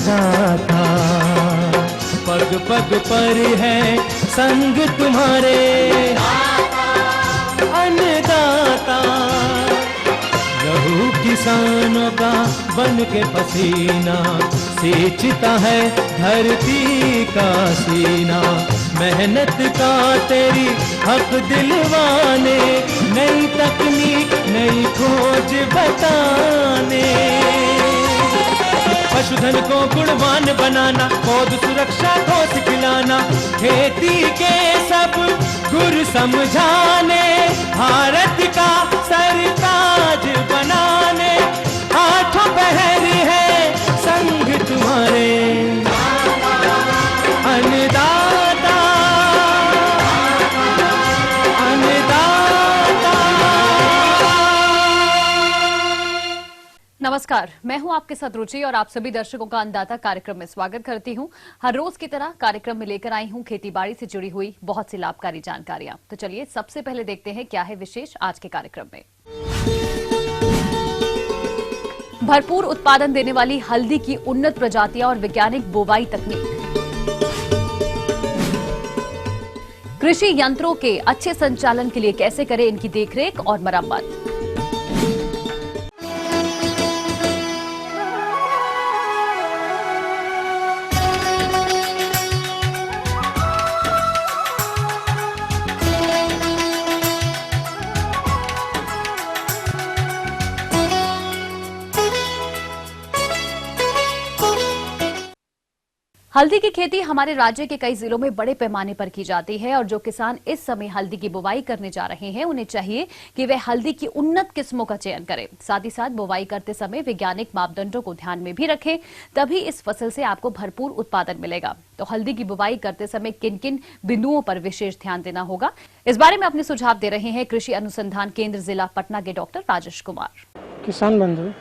अन्नदाता, पग पग पर है संग तुम्हारे अन्नदाता। लहू किसानों का बन के पसीना सींचता है धरती का सीना। मेहनत का तेरी हक दिलवाने, नई तकनीक नई खोज बताने। पशुधन को गुणवान बनाना, पौध सुरक्षा को सिखलाना, खेती के सब गुर समझाने, भारत का सरताज बनाने। आठों पहर है संग तुम्हारे अन्नदाता, अन्नदाता। नमस्कार, मैं हूं आपके साथ रुचि और आप सभी दर्शकों का अन्नदाता कार्यक्रम में स्वागत करती हूं। हर रोज की तरह कार्यक्रम में लेकर आई हूं खेतीबाड़ी से जुड़ी हुई बहुत सी लाभकारी जानकारियां। तो चलिए सबसे पहले देखते हैं क्या है विशेष आज के कार्यक्रम में। भरपूर उत्पादन देने वाली हल्दी की उन्नत प्रजातियां और वैज्ञानिक बोवाई तकनीक। कृषि यंत्रों के अच्छे संचालन के लिए कैसे करें इनकी देखरेख और मरम्मत। हल्दी की खेती हमारे राज्य के कई जिलों में बड़े पैमाने पर की जाती है और जो किसान इस समय हल्दी की बुवाई करने जा रहे हैं उन्हें चाहिए कि वे हल्दी की उन्नत किस्मों का चयन करें। साथ ही साथ बुवाई करते समय वैज्ञानिक मापदंडों को ध्यान में भी रखें, तभी इस फसल से आपको भरपूर उत्पादन मिलेगा। तो हल्दी की बुवाई करते समय किन किन बिंदुओं पर विशेष ध्यान देना होगा, इस बारे में अपने सुझाव दे रहे हैं कृषि अनुसंधान केंद्र जिला पटना के डॉक्टर राजेश कुमार। किसान बंधु,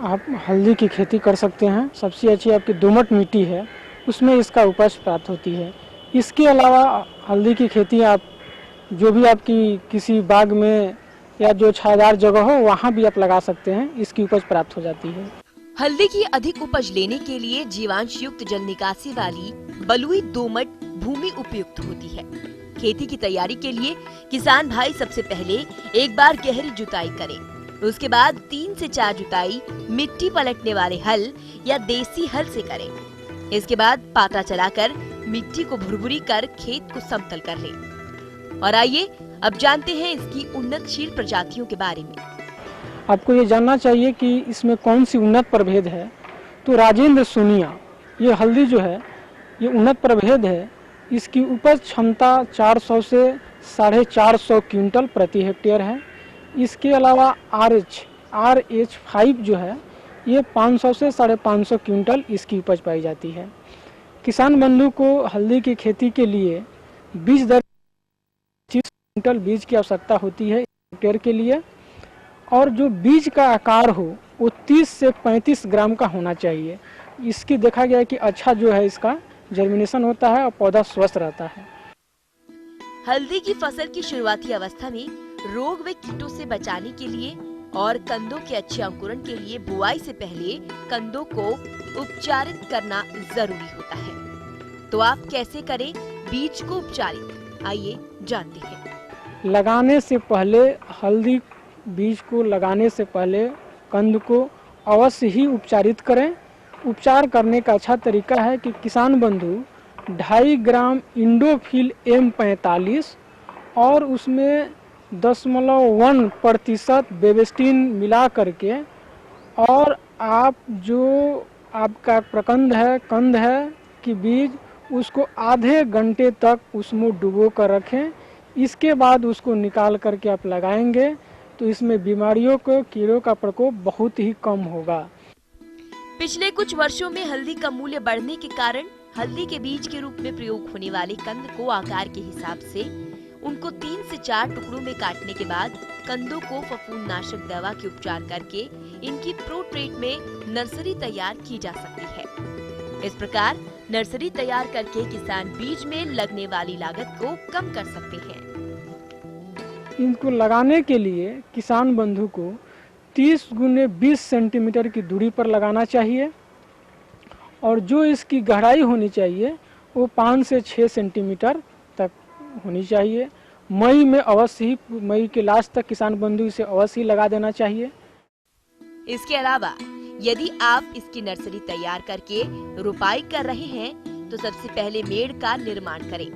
आप हल्दी की खेती कर सकते हैं। सबसे अच्छी आपकी दोमट मिट्टी है, उसमें इसका उपज प्राप्त होती है। इसके अलावा हल्दी की खेती आप जो भी आपकी किसी बाग में या जो छायादार जगह हो वहाँ भी आप लगा सकते हैं, इसकी उपज प्राप्त हो जाती है। हल्दी की अधिक उपज लेने के लिए जीवांश युक्त जल निकासी वाली बलुई दोमट भूमि उपयुक्त होती है। खेती की तैयारी के लिए किसान भाई सबसे पहले एक बार गहरी जुताई करें। उसके बाद 3 से 4 जुताई मिट्टी पलटने वाले हल या देसी हल से करें। इसके बाद पाटा चलाकर मिट्टी को भुरभुरी कर खेत को समतल कर लें। और आइए अब जानते हैं इसकी उन्नतशील प्रजातियों के बारे में। आपको ये जानना चाहिए कि इसमें कौन सी उन्नत प्रभेद है। तो राजेंद्र सोनिया ये हल्दी जो है ये उन्नत प्रभेद है। इसकी उपज क्षमता 400 से 450 क्विंटल प्रति हेक्टेयर है। इसके अलावा RH5 जो है ये 500 से 550 क्विंटल इसकी उपज पाई जाती है। किसान बंधु को हल्दी की खेती के लिए बीज दर 25 क्विंटल बीज की आवश्यकता होती है हेक्टेयर के लिए, और जो बीज का आकार हो वो 30 से 35 ग्राम का होना चाहिए। इसकी देखा गया है कि अच्छा जो है इसका जर्मिनेशन होता है और पौधा स्वस्थ रहता है। हल्दी की फसल की शुरुआती अवस्था में रोग व कीटों से बचाने के लिए और कंदों के अच्छे अंकुरण के लिए बुआई से पहले कंदों को उपचारित करना जरूरी होता है। तो आप कैसे करें बीज को उपचारित, आइए जानते हैं। लगाने से पहले हल्दी बीज को लगाने से पहले कंद को अवश्य ही उपचारित करें। उपचार करने का अच्छा तरीका है कि किसान बंधु 2.5 ग्राम इंडोफिल M45 और उसमें 0.1% बेबेस्टिन मिला करके, और आप जो आपका प्रकंद है कंद है कि बीज उसको आधे घंटे तक उसमें डुबो कर रखें। इसके बाद उसको निकाल करके आप लगाएंगे तो इसमें बीमारियों को कीड़ों का प्रकोप बहुत ही कम होगा। पिछले कुछ वर्षों में हल्दी का मूल्य बढ़ने के कारण हल्दी के बीज के रूप में प्रयोग होने वाले कंद को आकार के हिसाब से उनको 3 से 4 टुकड़ों में काटने के बाद कंदों को फफूंदनाशक दवा के उपचार करके इनकी प्रो ट्रेट में नर्सरी तैयार की जा सकती है। इस प्रकार नर्सरी तैयार करके किसान बीज में लगने वाली लागत को कम कर सकते हैं। इनको लगाने के लिए किसान बंधु को 30 गुने 20 सेंटीमीटर की दूरी पर लगाना चाहिए। और जो इसकी गहराई होनी चाहिए वो 5 से 6 सेंटीमीटर तक होनी चाहिए। मई में अवश्य ही, मई के लास्ट तक किसान बंधु इसे अवश्य ही लगा देना चाहिए। इसके अलावा यदि आप इसकी नर्सरी तैयार करके रोपाई कर रहे हैं तो सबसे पहले मेड़ का निर्माण करें,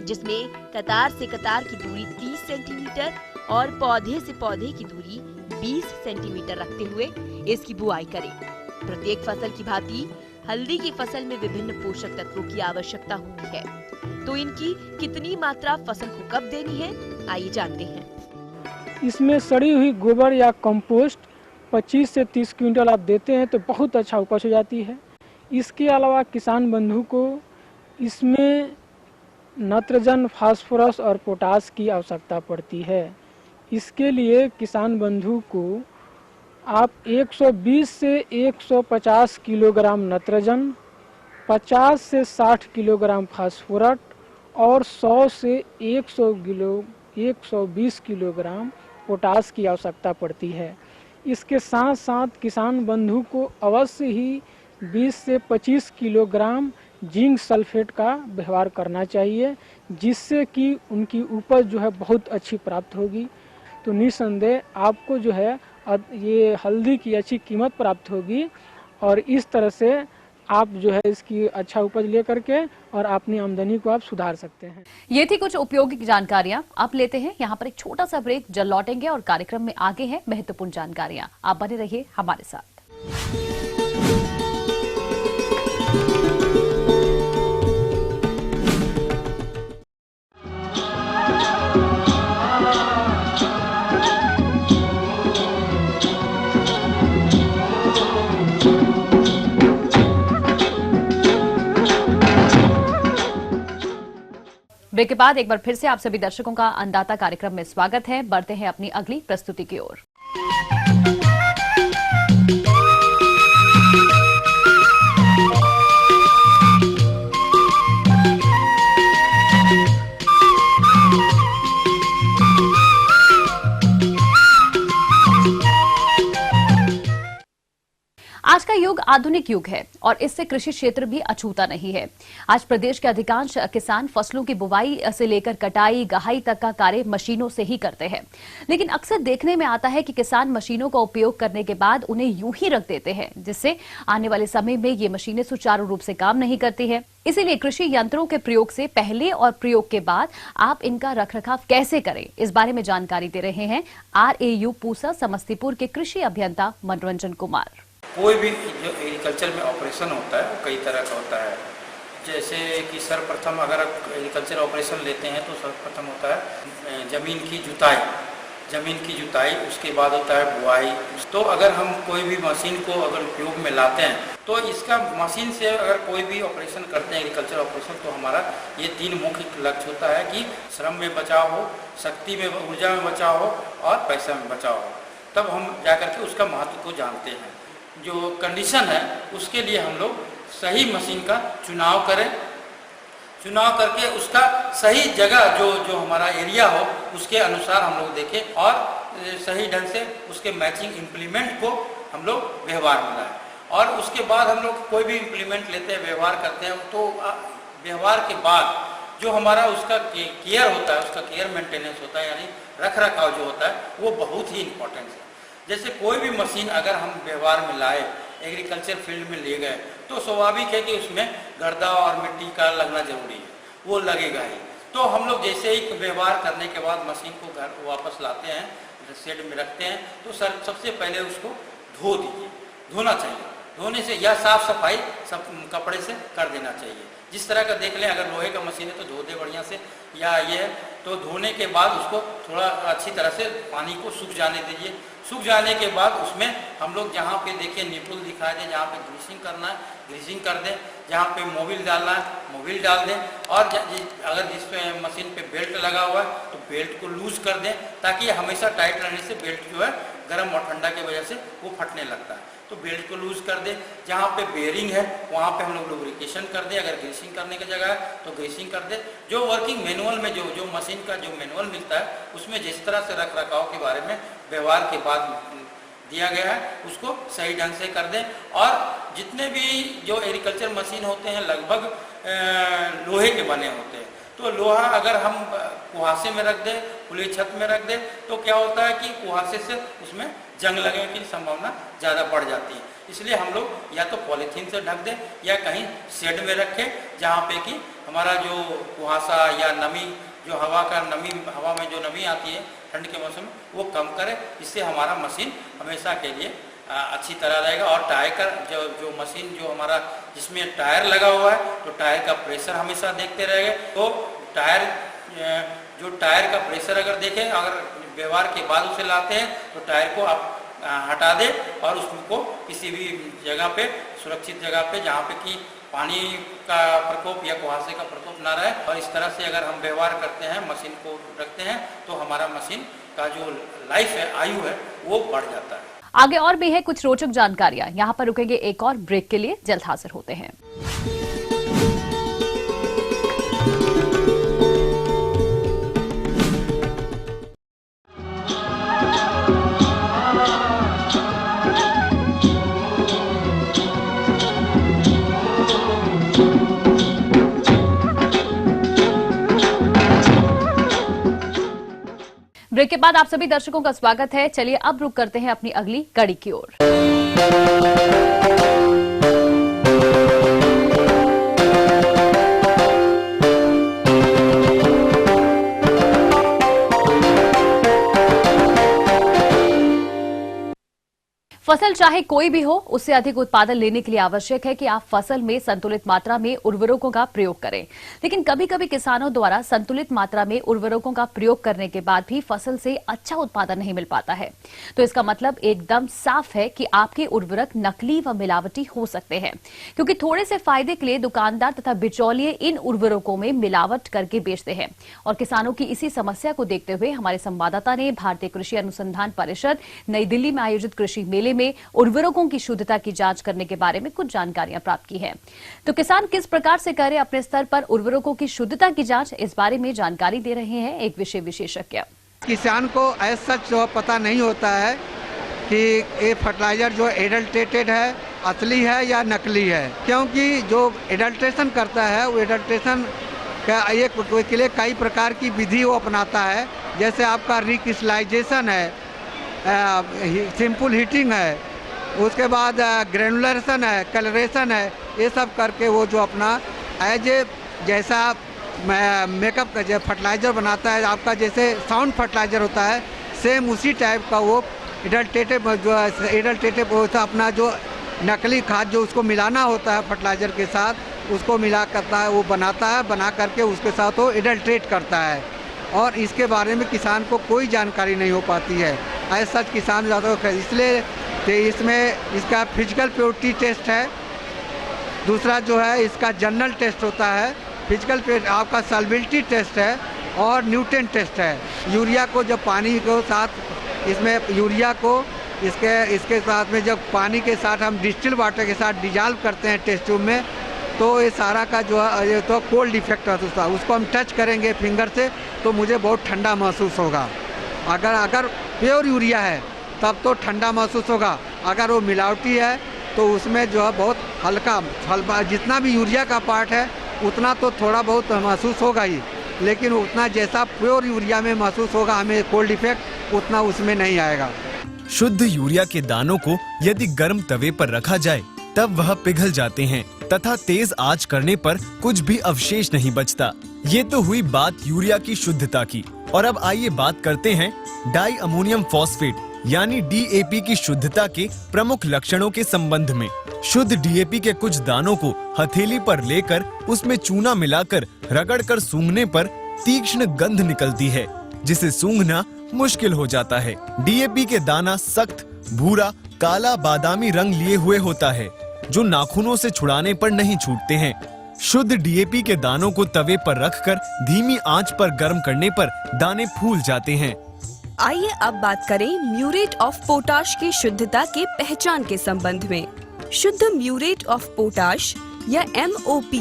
जिसमें कतार से कतार की दूरी 30 सेंटीमीटर और पौधे से पौधे की दूरी 20 सेंटीमीटर रखते हुए इसकी बुआई करें। प्रत्येक फसल की भांति हल्दी की फसल में विभिन्न पोषक तत्वों की आवश्यकता होती है, तो इनकी कितनी मात्रा फसल को कब देनी है, आइए जानते हैं। इसमें सड़ी हुई गोबर या कंपोस्ट 25 से 30 क्विंटल आप देते हैं तो बहुत अच्छा उपज हो जाती है। इसके अलावा किसान बंधु को इसमें नाइट्रोजन, फास्फोरस और पोटास की आवश्यकता पड़ती है। इसके लिए किसान बंधु को आप 120 से 150 किलोग्राम नाइट्रोजन, 50 से 60 किलोग्राम फास्फोरस और 100 से 120 किलोग्राम पोटास की आवश्यकता पड़ती है। इसके साथ साथ किसान बंधु को अवश्य ही 20 से 25 किलोग्राम जिंक सल्फेट का व्यवहार करना चाहिए, जिससे कि उनकी उपज जो है बहुत अच्छी प्राप्त होगी। तो निस्संदेह आपको जो है ये हल्दी की अच्छी कीमत प्राप्त होगी और इस तरह से आप जो है इसकी अच्छा उपज लेकर के और अपनी आमदनी को आप सुधार सकते हैं। ये थी कुछ उपयोगी जानकारियां। आप लेते हैं यहाँ पर एक छोटा सा ब्रेक, जल्द लौटेंगे और कार्यक्रम में आगे हैं महत्वपूर्ण जानकारियां। आप बने रहिए हमारे साथ। ब्रेक के बाद एक बार फिर से आप सभी दर्शकों का अन्नदाता कार्यक्रम में स्वागत है। बढ़ते हैं अपनी अगली प्रस्तुति की ओर। आज का युग आधुनिक युग है और इससे कृषि क्षेत्र भी अछूता नहीं है। आज प्रदेश के अधिकांश किसान फसलों की बुवाई से लेकर कटाई, गहाई तक का कार्य मशीनों से ही करते हैं। लेकिन अक्सर देखने में आता है कि किसान मशीनों का उपयोग करने के बाद उन्हें यूं ही रख देते हैं, जिससे आने वाले समय में ये मशीनें सुचारू रूप से काम नहीं करती है। इसीलिए कृषि यंत्रों के प्रयोग से पहले और प्रयोग के बाद आप इनका रखरखाव कैसे करें, इस बारे में जानकारी दे रहे हैं RAU पूसा समस्तीपुर के कृषि अभियंता मनोरंजन कुमार। कोई भी जो एग्रीकल्चर में ऑपरेशन होता है वो कई तरह का होता है। जैसे कि सर्वप्रथम अगर आप एग्रीकल्चर ऑपरेशन लेते हैं तो सर्वप्रथम होता है ज़मीन की जुताई, उसके बाद होता है बुआई। तो अगर हम कोई भी मशीन को अगर उपयोग में लाते हैं तो इसका मशीन से अगर कोई भी ऑपरेशन करते हैं एग्रीकल्चर ऑपरेशन, तो हमारा ये 3 मुख्य लक्ष्य होता है कि श्रम में बचाव हो, शक्ति में, ऊर्जा में बचाव हो और पैसा में बचाव हो। तब हम जाकर के उसका महत्व को जानते हैं। जो कंडीशन है उसके लिए हम लोग सही मशीन का चुनाव करके उसका सही जगह जो हमारा एरिया हो उसके अनुसार हम लोग देखें और सही ढंग से उसके मैचिंग इम्प्लीमेंट को हम लोग व्यवहार में लाएं। और उसके बाद हम लोग कोई भी इम्प्लीमेंट लेते हैं, व्यवहार करते हैं, तो व्यवहार के बाद जो हमारा उसका केयर होता है, उसका केयर मेंटेनेंस होता है, यानी रख रखाव जो होता है वो बहुत ही इम्पोर्टेंट है। जैसे कोई भी मशीन अगर हम व्यवहार में लाए, एग्रीकल्चर फील्ड में ले गए, तो स्वाभाविक है कि उसमें गर्दा और मिट्टी का लगना जरूरी है, वो लगेगा ही। तो हम लोग जैसे ही व्यवहार करने के बाद मशीन को घर वापस लाते हैं, शेड में रखते हैं, तो सबसे पहले उसको धो दीजिए, धोना चाहिए। धोने से या साफ सफाई सब कपड़े से कर देना चाहिए। जिस तरह का देख लें, अगर लोहे का मशीन है तो धो दे बढ़िया से, या ये है तो धोने के बाद उसको थोड़ा अच्छी तरह से पानी को सूख जाने दीजिए। सूख जाने के बाद उसमें हम लोग जहाँ पे देखिए निपुल दिखा दें, जहाँ पे ग्रीसिंग करना है ग्रीसिंग कर दें, जहाँ पे मोबिल डालना है मोबिल डाल दें, और अगर जिस पे मशीन पे बेल्ट लगा हुआ है तो बेल्ट को लूज कर दें, ताकि हमेशा टाइट रहने से बेल्ट जो है गर्म और ठंडा की वजह से वो फटने लगता है। तो बेल्ट को लूज कर दें। जहाँ पे बेयरिंग है वहाँ पे हम लोग लुब्रिकेशन कर दें, अगर ग्रीसिंग करने की जगह है तो ग्रीसिंग कर दें। जो वर्किंग मैनुअल में जो मशीन का जो मैनुअल मिलता है उसमें जिस तरह से रख रखाव के बारे में व्यवहार के बाद दिया गया है उसको सही ढंग से कर दें। और जितने भी जो एग्रीकल्चर मशीन होते हैं लगभग लोहे के बने होते हैं, तो लोहा अगर हम कुहासे में रख दें, खुली छत में रख दें, तो क्या होता है कि कुहासे से उसमें जंग लगने की संभावना ज़्यादा बढ़ जाती है। इसलिए हम लोग या तो पॉलीथीन से ढक दें या कहीं शेड में रखें जहाँ पे कि हमारा जो कुहासा या नमी, जो हवा में जो नमी आती है ठंड के मौसम में, वो कम करे। इससे हमारा मशीन हमेशा के लिए अच्छी तरह रहेगा। और टायर का जो मशीन जो हमारा जिसमें टायर लगा हुआ है, तो टायर का प्रेशर हमेशा देखते रहेंगे। तो टायर का प्रेशर अगर देखें, अगर व्यवहार के बाद उसे लाते हैं तो टायर को आप हटा दें और उसको किसी भी जगह पे, सुरक्षित जगह पे, जहाँ पे कि पानी का प्रकोप या कुहासे का प्रकोप ना रहे। और इस तरह से अगर हम व्यवहार करते हैं, मशीन को रखते हैं, तो हमारा मशीन का जो लाइफ है, आयु है, वो बढ़ जाता है। आगे और भी है कुछ रोचक जानकारियां, यहाँ पर रुकेंगे एक और ब्रेक के लिए, जल्द हाजिर होते हैं। ब्रेक के बाद आप सभी दर्शकों का स्वागत है। चलिए अब रुक करते हैं अपनी अगली कड़ी की ओर। फसल चाहे कोई भी हो, उससे अधिक उत्पादन लेने के लिए आवश्यक है कि आप फसल में संतुलित मात्रा में उर्वरकों का प्रयोग करें। लेकिन कभी कभी किसानों द्वारा संतुलित मात्रा में उर्वरकों का प्रयोग करने के बाद भी फसल से अच्छा उत्पादन नहीं मिल पाता है। तो इसका मतलब एकदम साफ है कि आपके उर्वरक नकली व मिलावटी हो सकते हैं, क्योंकि थोड़े से फायदे के लिए दुकानदार तथा बिचौलिए इन उर्वरकों में मिलावट करके बेचते हैं। और किसानों की इसी समस्या को देखते हुए हमारे संवाददाता ने भारतीय कृषि अनुसंधान परिषद नई दिल्ली में आयोजित कृषि मेले में उर्वरकों की शुद्धता की जांच करने के बारे में कुछ जानकारियां प्राप्त की हैं। तो किसान किस प्रकार से करे अपने स्तर पर उर्वरकों की शुद्धता की जांच, इस बारे में जानकारी दे रहे हैं एक विषय विशेषज्ञ। किसान को ऐसा जो पता नहीं होता है कि ये फर्टिलाइजर जो एडल्ट्रेटेड है असली है या नकली है, क्योंकि जो एडल्ट्रेशन करता है वो एडल्ट्रेशन का एक के लिए कई प्रकार की विधि वो अपनाता है। जैसे आपका रिक्रिस्टलाइजेशन है, सिंपल हीटिंग है, उसके बाद ग्रेनुलेशन है, कलरेशन है, ये सब करके वो जो अपना एज ए जैसा मेकअप का जो फर्टिलाइज़र बनाता है, आपका जैसे साउंड फर्टिलाइज़र होता है, सेम उसी टाइप का वो एडल्ट्रेटिव होता है। अपना जो नकली खाद जो उसको मिलाना होता है फर्टिलाइज़र के साथ, उसको मिला करता है, वो बनाता है, बना करके उसके साथ वो एडल्ट्रेट करता है। और इसके बारे में किसान को कोई जानकारी नहीं हो पाती है। ऐसा किसान ज़्यादा, इसलिए तो इसमें इसका फिजिकल प्योरिटी टेस्ट है, दूसरा जो है इसका जनरल टेस्ट होता है, फिजिकल आपका सॉल्बिलिटी टेस्ट है और न्यूट्रिएंट टेस्ट है। यूरिया को जब पानी को साथ इसमें यूरिया को इसके साथ में जब पानी के साथ हम डिस्टिल वाटर के साथ डिजॉल्व करते हैं टेस्ट ट्यूब में, तो ये सारा का जो है ये तो कोल्ड इफेक्ट होता है। उसको हम टच करेंगे फिंगर से तो मुझे बहुत ठंडा महसूस होगा। अगर प्योर यूरिया है तब तो ठंडा महसूस होगा, अगर वो मिलावटी है तो उसमें जो है बहुत हल्का जितना भी यूरिया का पार्ट है उतना तो थोड़ा बहुत महसूस होगा ही, लेकिन उतना जैसा प्योर यूरिया में महसूस होगा हमें कोल्ड इफेक्ट, उतना उसमें नहीं आएगा। शुद्ध यूरिया के दानों को यदि गर्म तवे पर रखा जाए तब वह पिघल जाते हैं तथा तेज आंच करने पर कुछ भी अवशेष नहीं बचता। ये तो हुई बात यूरिया की शुद्धता की। और अब आइए बात करते हैं डाई अमोनियम फॉस्फेट यानी DAP की शुद्धता के प्रमुख लक्षणों के संबंध में। शुद्ध DAP के कुछ दानों को हथेली पर लेकर उसमें चूना मिलाकर रगड़कर सूंघने पर तीक्ष्ण गंध निकलती है, जिसे सूंघना मुश्किल हो जाता है। DAP के दाना सख्त भूरा काला बादामी रंग लिए हुए होता है, जो नाखूनों से छुड़ाने पर नहीं छूटते हैं। शुद्ध DAP के दानों को तवे पर रखकर धीमी आंच पर गर्म करने पर दाने फूल जाते हैं। आइए अब बात करें म्यूरेट ऑफ पोटाश की शुद्धता के पहचान के संबंध में। शुद्ध म्यूरेट ऑफ पोटाश या MOP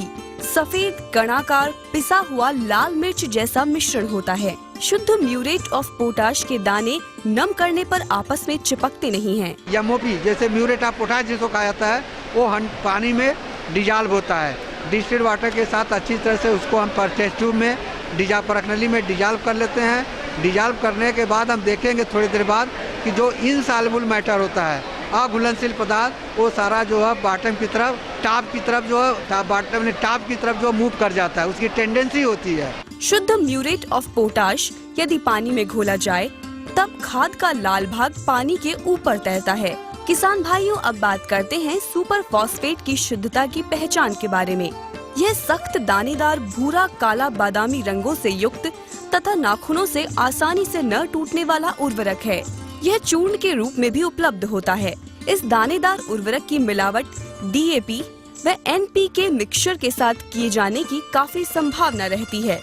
सफेद कणाकार पिसा हुआ लाल मिर्च जैसा मिश्रण होता है। शुद्ध म्यूरेट ऑफ पोटाश के दाने नम करने पर आपस में चिपकते नहीं हैं। MOP जैसे म्यूरेट ऑफ पोटाश जिसको कहा जाता है वो पानी में डिजॉल्व होता है। डिस्टिल्ड वाटर के साथ अच्छी तरह से उसको हम टेस्ट ट्यूब में प्रणाली में डिजॉल्व कर लेते हैं। डिजॉल्व करने के बाद हम देखेंगे थोड़ी देर बाद कि जो इनसॉल्युबल मैटर होता है, अघुलनशील पदार्थ, वो सारा जो है बॉटम की तरफ टॉप की तरफ जो है बॉटम टॉप की तरफ जो मूव कर जाता है, उसकी टेंडेंसी होती है। शुद्ध म्यूरेट ऑफ पोटाश यदि पानी में घोला जाए तब खाद का लाल भाग पानी के ऊपर तैरता है। किसान भाइयों, अब बात करते हैं सुपर फॉस्फेट की शुद्धता की पहचान के बारे में। यह सख्त दानेदार भूरा काला बादामी रंगों से युक्त तथा नाखूनों से आसानी से न टूटने वाला उर्वरक है। यह चूर्ण के रूप में भी उपलब्ध होता है। इस दानेदार उर्वरक की मिलावट DAP व NPK मिक्सचर के साथ किए जाने की काफी संभावना रहती है।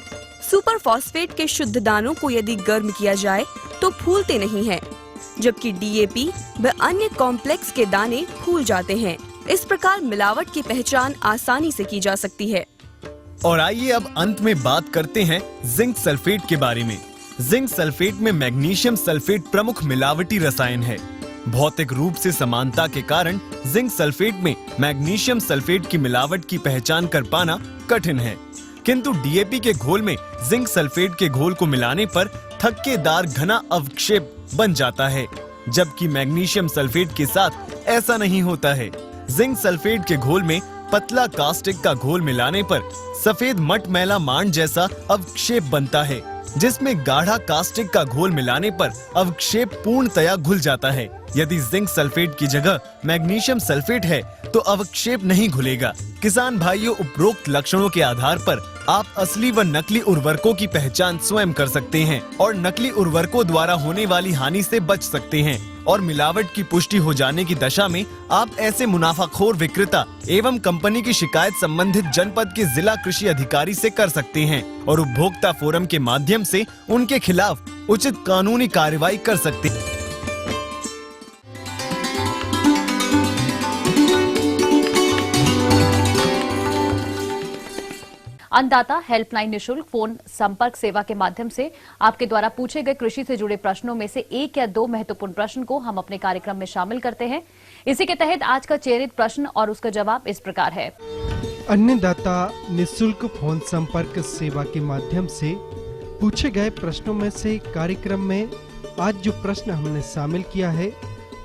सुपर फॉस्फेट के शुद्ध दानों को यदि गर्म किया जाए तो फूलते नहीं हैं, जबकि DAP व अन्य कॉम्प्लेक्स के दाने फूल जाते हैं। इस प्रकार मिलावट की पहचान आसानी से की जा सकती है। और आइए अब अंत में बात करते हैं जिंक सल्फेट के बारे में। जिंक सल्फेट में मैग्नीशियम सल्फेट प्रमुख मिलावटी रसायन है। भौतिक रूप से समानता के कारण जिंक सल्फेट में मैग्नीशियम सल्फेट की मिलावट की पहचान कर पाना कठिन है, किंतु DAP के घोल में जिंक सल्फेट के घोल को मिलाने पर थक्केदार घना अवक्षेप बन जाता है, जबकि मैग्नीशियम सल्फेट के साथ ऐसा नहीं होता है। जिंक सल्फेट के घोल में पतला कास्टिक का घोल मिलाने पर सफेद मटमैला मांड जैसा अवक्षेप बनता है, जिसमें गाढ़ा कास्टिक का घोल मिलाने पर अवक्षेप पूर्णतया घुल जाता है। यदि जिंक सल्फेट की जगह मैग्नीशियम सल्फेट है तो अवक्षेप नहीं घुलेगा। किसान भाइयों, उपरोक्त लक्षणों के आधार पर आप असली व नकली उर्वरकों की पहचान स्वयं कर सकते हैं और नकली उर्वरकों द्वारा होने वाली हानि से बच सकते हैं। और मिलावट की पुष्टि हो जाने की दशा में आप ऐसे मुनाफाखोर विक्रेता एवं कंपनी की शिकायत संबंधित जनपद के जिला कृषि अधिकारी से कर सकते हैं और उपभोक्ता फोरम के माध्यम से उनके खिलाफ उचित कानूनी कार्रवाई कर सकते हैं। अन्नदाता हेल्पलाइन निशुल्क फोन संपर्क सेवा के माध्यम से आपके द्वारा पूछे गए कृषि से जुड़े प्रश्नों में से एक या दो महत्वपूर्ण प्रश्न को हम अपने कार्यक्रम में शामिल करते हैं। इसी के तहत आज का चयनित प्रश्न और उसका जवाब इस प्रकार है। अन्नदाता निशुल्क फोन संपर्क सेवा के माध्यम से पूछे गए प्रश्नों में से कार्यक्रम में आज जो प्रश्न हमने शामिल किया है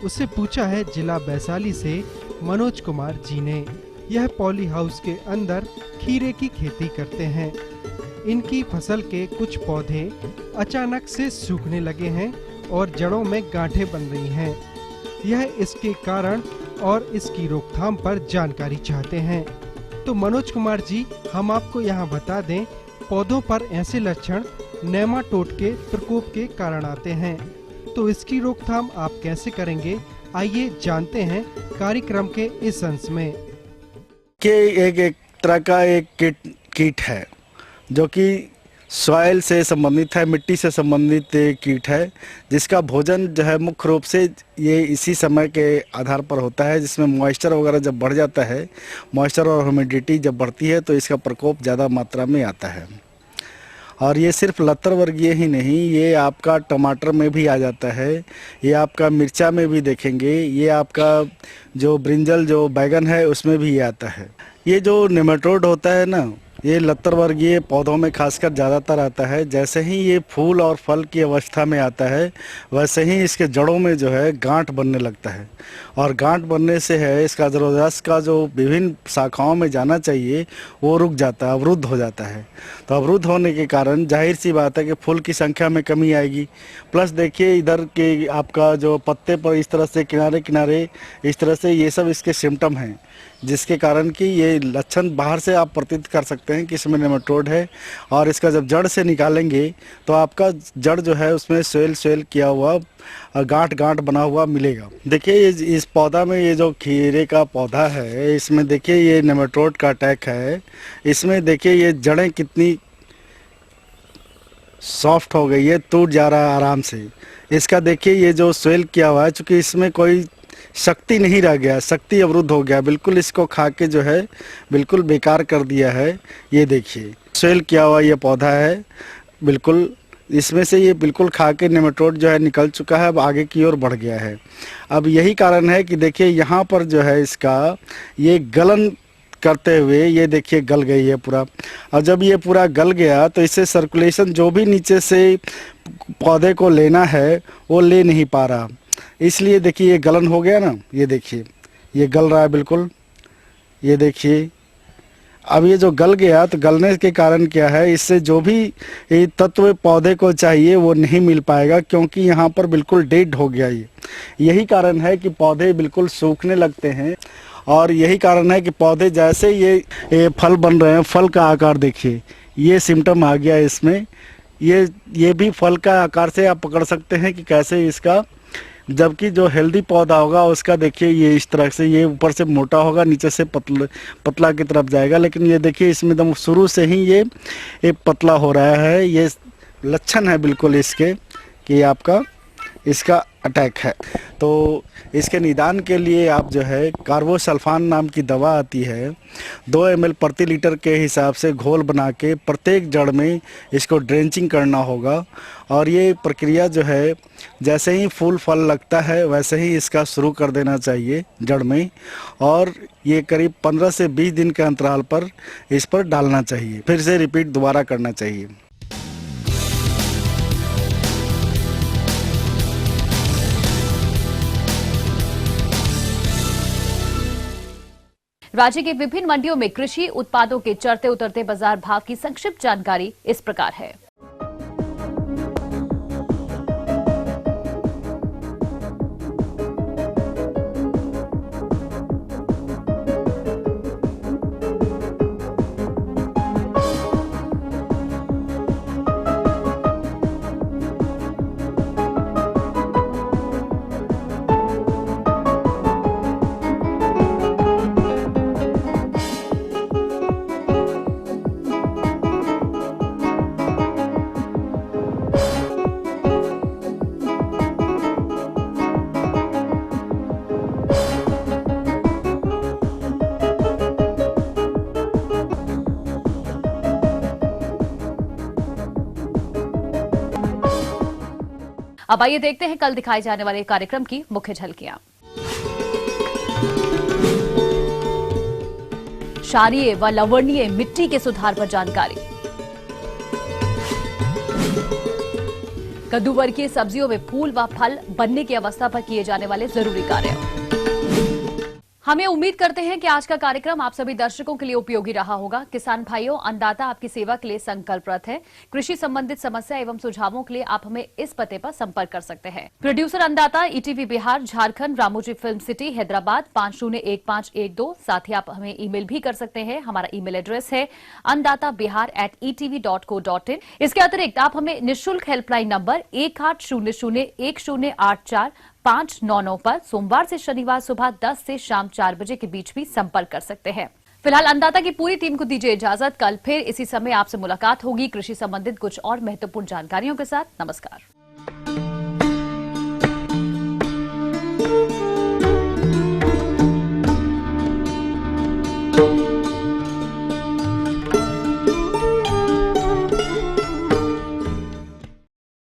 उसे पूछा है जिला वैशाली से मनोज कुमार जी ने। यह पॉली हाउस के अंदर खीरे की खेती करते हैं। इनकी फसल के कुछ पौधे अचानक से सूखने लगे हैं और जड़ों में गांठें बन रही हैं। यह इसके कारण और इसकी रोकथाम पर जानकारी चाहते हैं। तो मनोज कुमार जी, हम आपको यहाँ बता दें, पौधों पर ऐसे लक्षण नेमाटोड के प्रकोप के कारण आते हैं, तो इसकी रोकथाम आप कैसे करेंगे, आइए जानते हैं कार्यक्रम के इस अंश में। के एक तरह का एक कीट है जो कि सॉइल से संबंधित है, मिट्टी से संबंधित कीट है, जिसका भोजन जो है मुख्य रूप से ये इसी समय के आधार पर होता है, जिसमें मॉइस्चर वगैरह जब बढ़ जाता है, मॉइस्चर और ह्यूमिडिटी जब बढ़ती है तो इसका प्रकोप ज़्यादा मात्रा में आता है। और ये सिर्फ लतर वर्गीय ही नहीं, ये आपका टमाटर में भी आ जाता है, ये आपका मिर्चा में भी देखेंगे, ये आपका जो ब्रिंजल जो बैगन है उसमें भी ये आता है। ये जो नेमाटोड होता है ना, ये लतर वर्गीय पौधों में खासकर ज़्यादातर आता है। जैसे ही ये फूल और फल की अवस्था में आता है वैसे ही इसके जड़ों में जो है गांठ बनने लगता है, और गांठ बनने से है इसका जो रस का जो विभिन्न शाखाओं में जाना चाहिए वो रुक जाता है, अवरुद्ध हो जाता है। तो अवरुद्ध होने के कारण जाहिर सी बात है कि फूल की संख्या में कमी आएगी। प्लस देखिए इधर के आपका जो पत्ते पर इस तरह से किनारे किनारे इस तरह से ये सब इसके सिम्टम हैं, जिसके कारण कि ये लक्षण बाहर से आप प्रतीत कर सकते हैं कि इसमें नेमाटोड है। और इसका जब जड़ से निकालेंगे तो आपका जड़ जो है उसमें स्वेल किया हुआ गांठ बना हुआ मिलेगा। देखिए इस पौधा में ये जो खीरे का पौधा है इसमें देखिए ये नेमाटोड का अटैक है। इसमें देखिए ये जड़ें कितनी सॉफ्ट हो गई है, टूट जा रहा है आराम से। इसका देखिए ये जो स्वेल किया हुआ है, चूँकि इसमें कोई शक्ति नहीं रह गया, शक्ति अवरुद्ध हो गया, बिल्कुल इसको खा के जो है बिल्कुल बेकार कर दिया है। ये देखिए सोयल किया हुआ ये पौधा है, बिल्कुल इसमें से ये बिल्कुल खा के नेमेटोड जो है निकल चुका है, अब आगे की ओर बढ़ गया है। अब यही कारण है कि देखिए यहाँ पर जो है इसका ये गलन करते हुए ये देखिए गल गई है पूरा, और जब ये पूरा गल गया तो इससे सर्कुलेशन जो भी नीचे से पौधे को लेना है वो ले नहीं पा रहा, इसलिए देखिए ये गलन हो गया ना। ये देखिए ये गल रहा है बिल्कुल, ये देखिए अब ये जो गल गया तो गलने के कारण क्या है, इससे जो भी ये तत्व पौधे को चाहिए वो नहीं मिल पाएगा, क्योंकि यहाँ पर बिल्कुल डेड हो गया ये। यही कारण है कि पौधे बिल्कुल सूखने लगते हैं, और यही कारण है कि पौधे जैसे ये फल बन रहे हैं, फल का आकार देखिए, ये सिम्टम आ गया इसमें। ये भी फल का आकार से आप पकड़ सकते हैं कि कैसे इसका, जबकि जो हेल्दी पौधा होगा उसका देखिए ये इस तरह से, ये ऊपर से मोटा होगा, नीचे से पतला की तरफ जाएगा, लेकिन ये देखिए इसमें एकदम शुरू से ही ये पतला हो रहा है। ये लक्षण है बिल्कुल इसके कि आपका इसका अटैक है। तो इसके निदान के लिए आप जो है कार्बोसल्फान नाम की दवा आती है, 2 ml प्रति लीटर के हिसाब से घोल बना के प्रत्येक जड़ में इसको ड्रेंचिंग करना होगा। और ये प्रक्रिया जो है जैसे ही फूल फल लगता है वैसे ही इसका शुरू कर देना चाहिए जड़ में, और ये करीब 15 से 20 दिन के अंतराल पर इस पर डालना चाहिए, फिर से रिपीट दोबारा करना चाहिए। राज्य की विभिन्न मंडियों में कृषि उत्पादों के चढ़ते उतरते बाजार भाव की संक्षिप्त जानकारी इस प्रकार है। अब आइए देखते हैं कल दिखाए जाने वाले कार्यक्रम की मुख्य झलकियां। क्षारीय व लवणीय मिट्टी के सुधार पर जानकारी। कद्दू वर्गीय सब्जियों में फूल व फल बनने की अवस्था पर किए जाने वाले जरूरी कार्य। हमें उम्मीद करते हैं कि आज का कार्यक्रम आप सभी दर्शकों के लिए उपयोगी रहा होगा। किसान भाइयों, अन्नदाता आपकी सेवा के लिए संकल्परत है। कृषि संबंधित समस्या एवं सुझावों के लिए आप हमें इस पते पर संपर्क कर सकते हैं। प्रोड्यूसर अन्नदाता, ETV Bihar, Jharkhand, Ramoji film city, Hyderabad 501512। साथ ही आप हमें ईमेल भी कर सकते हैं। हमारा ईमेल एड्रेस है anndatabihar@etv.co.in। इसके अतिरिक्त आप हमें निःशुल्क हेल्पलाइन नंबर 18001084 पर सोमवार से शनिवार सुबह 10 से शाम 4 बजे के बीच भी संपर्क कर सकते हैं। फिलहाल अन्नदाता की पूरी टीम को दीजिए इजाजत। कल फिर इसी समय आपसे मुलाकात होगी कृषि संबंधित कुछ और महत्वपूर्ण जानकारियों के साथ। नमस्कार।